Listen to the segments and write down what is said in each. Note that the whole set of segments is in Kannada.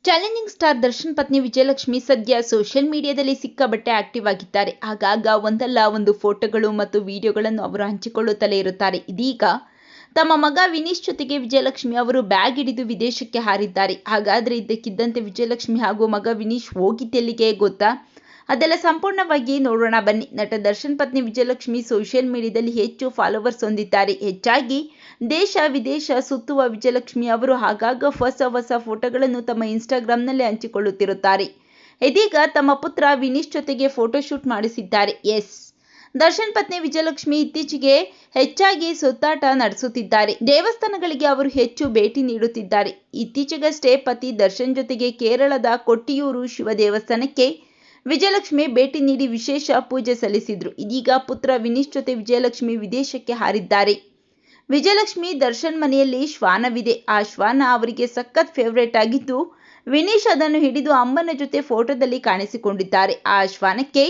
ಚಾಲೆಂಜಿಂಗ್ ಸ್ಟಾರ್ ದರ್ಶನ್ ಪತ್ನಿ ವಿಜಯಲಕ್ಷ್ಮಿ ಸದ್ಯ ಸೋಷಿಯಲ್ ಮೀಡಿಯಾದಲ್ಲಿ ಸಿಕ್ಕಾಪಟ್ಟೆ ಆಕ್ಟಿವ್ ಆಗಿದ್ದಾರೆ. ಆಗಾಗ ಒಂದಲ್ಲ ಒಂದು ಫೋಟೋಗಳು ಮತ್ತು ವಿಡಿಯೋಗಳನ್ನು ಅವರು ಹಂಚಿಕೊಳ್ಳುತ್ತಲೇ ಇರುತ್ತಾರೆ. ಇದೀಗ ತಮ್ಮ ಮಗ ವಿನೀಶ್ ಜೊತೆಗೆ ವಿಜಯಲಕ್ಷ್ಮಿ ಅವರು ಬ್ಯಾಗ್ ಹಿಡಿದು ವಿದೇಶಕ್ಕೆ ಹಾರಿದ್ದಾರೆ. ಹಾಗಾದ್ರೆ ಇದ್ದಕ್ಕಿದ್ದಂತೆ ವಿಜಯಲಕ್ಷ್ಮಿ ಹಾಗೂ ಮಗ ವಿನೀಶ್ ಹೋಗಿದ್ದೆಲ್ಲಿಗೆ ಗೊತ್ತಾ? ಅದೆಲ್ಲ ಸಂಪೂರ್ಣವಾಗಿ ನೋಡೋಣ ಬನ್ನಿ. ನಟ ದರ್ಶನ್ ಪತ್ನಿ ವಿಜಯಲಕ್ಷ್ಮಿ ಸೋಷಿಯಲ್ ಮೀಡಿಯಾದಲ್ಲಿ ಹೆಚ್ಚು ಫಾಲೋವರ್ಸ್ ಹೊಂದಿದ್ದಾರೆ. ಹೆಚ್ಚಾಗಿ ದೇಶ ವಿದೇಶ ಸುತ್ತುವ ವಿಜಯಲಕ್ಷ್ಮಿ ಅವರು ಆಗಾಗ ಹೊಸ ಫೋಟೋಗಳನ್ನು ತಮ್ಮ ಇನ್ಸ್ಟಾಗ್ರಾಂನಲ್ಲಿ ಹಂಚಿಕೊಳ್ಳುತ್ತಿರುತ್ತಾರೆ. ಇದೀಗ ತಮ್ಮ ಪುತ್ರ ವಿನೀಶ್ ಜೊತೆಗೆ ಫೋಟೋಶೂಟ್ ಮಾಡಿಸಿದ್ದಾರೆ. ದರ್ಶನ್ ಪತ್ನಿ ವಿಜಯಲಕ್ಷ್ಮಿ ಇತ್ತೀಚೆಗೆ ಹೆಚ್ಚಾಗಿ ಸುತ್ತಾಟ ನಡೆಸುತ್ತಿದ್ದಾರೆ. ದೇವಸ್ಥಾನಗಳಿಗೆ ಅವರು ಹೆಚ್ಚು ಭೇಟಿ ನೀಡುತ್ತಿದ್ದಾರೆ. ಇತ್ತೀಚೆಗಷ್ಟೇ ಪತಿ ದರ್ಶನ್ ಜೊತೆಗೆ ಕೇರಳದ ಕೊಟ್ಟಿಯೂರು ಶಿವ ದೇವಸ್ಥಾನಕ್ಕೆ ವಿಜಯಲಕ್ಷ್ಮಿ ಭೇಟಿ ನೀಡಿ ವಿಶೇಷ ಪೂಜೆ ಸಲ್ಲಿಸಿದ್ರು. ಇದೀಗ ಪುತ್ರ ವಿನೀಶ್ ಜೊತೆ ವಿಜಯಲಕ್ಷ್ಮಿ ವಿದೇಶಕ್ಕೆ ಹಾರಿದ್ದಾರೆ. ವಿಜಯಲಕ್ಷ್ಮಿ ದರ್ಶನ್ ಮನೆಯಲ್ಲಿ ಶ್ವಾನವಿದೆ. ಆ ಶ್ವಾನ ಅವರಿಗೆ ಸಖತ್ ಫೇವರೇಟ್ ಆಗಿದ್ದು, ವಿನೀಶ್ ಅದನ್ನು ಹಿಡಿದು ಅಮ್ಮನ ಜೊತೆ ಫೋಟೋದಲ್ಲಿ ಕಾಣಿಸಿಕೊಂಡಿದ್ದಾರೆ. ಆ ಶ್ವಾನಕ್ಕೆ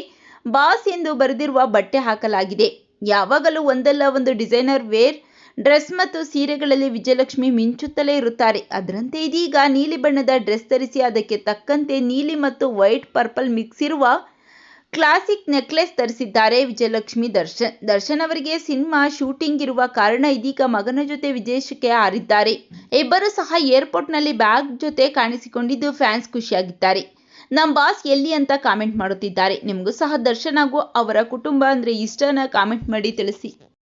ಬಾಸ್ ಎಂದು ಬರೆದಿರುವ ಬಟ್ಟೆ ಹಾಕಲಾಗಿದೆ. ಯಾವಾಗಲೂ ಒಂದಲ್ಲ ಒಂದು ಡಿಸೈನರ್ ವೇರ್ ಡ್ರೆಸ್ ಮತ್ತು ಸೀರೆಗಳಲ್ಲಿ ವಿಜಯಲಕ್ಷ್ಮಿ ಮಿಂಚುತ್ತಲೇ ಇರುತ್ತಾರೆ. ಅದರಂತೆ ಇದೀಗ ನೀಲಿ ಬಣ್ಣದ ಡ್ರೆಸ್ ಧರಿಸಿ ಅದಕ್ಕೆ ತಕ್ಕಂತೆ ನೀಲಿ ಮತ್ತು ವೈಟ್ ಪರ್ಪಲ್ ಮಿಕ್ಸ್ ಇರುವ ಕ್ಲಾಸಿಕ್ ನೆಕ್ಲೆಸ್ ಧರಿಸಿದ್ದಾರೆ ವಿಜಯಲಕ್ಷ್ಮಿ. ದರ್ಶನ್ ಅವರಿಗೆ ಸಿನಿಮಾ ಶೂಟಿಂಗ್ ಇರುವ ಕಾರಣ ಇದೀಗ ಮಗನ ಜೊತೆ ವಿದೇಶಕ್ಕೆ ಹಾರಿದ್ದಾರೆ. ಇಬ್ಬರು ಸಹ ಏರ್ಪೋರ್ಟ್ನಲ್ಲಿ ಬ್ಯಾಗ್ ಜೊತೆ ಕಾಣಿಸಿಕೊಂಡಿದ್ದು ಫ್ಯಾನ್ಸ್ ಖುಷಿಯಾಗಿದ್ದಾರೆ. ನಮ್ ಬಾಸ್ ಎಲ್ಲಿ ಅಂತ ಕಾಮೆಂಟ್ ಮಾಡುತ್ತಿದ್ದಾರೆ. ನಿಮಗೂ ಸಹ ದರ್ಶನ್ ಹಾಗೂ ಅವರ ಕುಟುಂಬ ಅಂದ್ರೆ ಇಷ್ಟನ ಕಾಮೆಂಟ್ ಮಾಡಿ ತಿಳಿಸಿ.